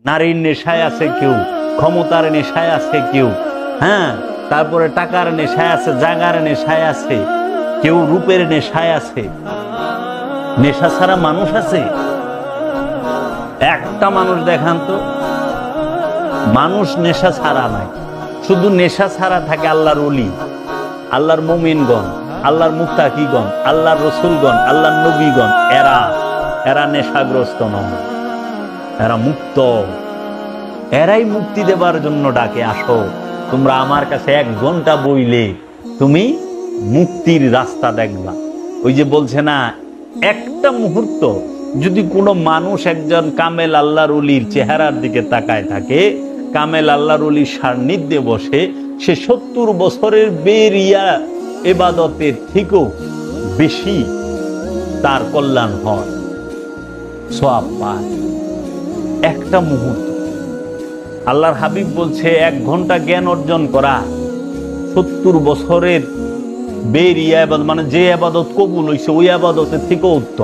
নারীর নেশায় আছে কেউ, ক্ষমতার নেশায় আছে কেউ, হ্যাঁ, তারপরে টাকার নেশায় আছে, জাগার নেশায় আছে কেউ, রূপের নেশায় আছে। নেশা ছাড়া মানুষ আছে? একটা মানুষ দেখান তো। মানুষ নেশা ছাড়া নাই, শুধু নেশা ছাড়া থাকে আল্লাহর ওলি, আল্লাহর মুমিনগণ, আল্লাহর মুত্তাকিগণ, আল্লাহর রসুলগণ, আল্লাহর নবীগণ। এরা নেশাগ্রস্ত নয়, এরা মুক্ত। এরাই মুক্তি দেবার জন্য ডাকে, আসো তোমরা আমার কাছে 1 ঘন্টা বইলে তুমি মুক্তির রাস্তা দেখবা। ওই যে বলছে না, একটা মুহূর্ত যদি কোনো মানুষ একজন কামেল আল্লাহর ওলির চেহারার দিকে তাকায় থাকে, কামেল আল্লাহর ওলির সান্নিধ্যে বসে, সে 70 বছরের বেরিয়া ইবাদতের থেকেও বেশি তার কল্যাণ হয়, সওয়াব পায়। একটা মুহূর্ত। আল্লাহর হাবিব বলছে 1 ঘন্টা জ্ঞান অর্জন করা 70 বছরের বেরিয়া ইবাদত, মানে যে ইবাদত কবুল হইছে ওই ইবাদতের থেকেও উত্তম।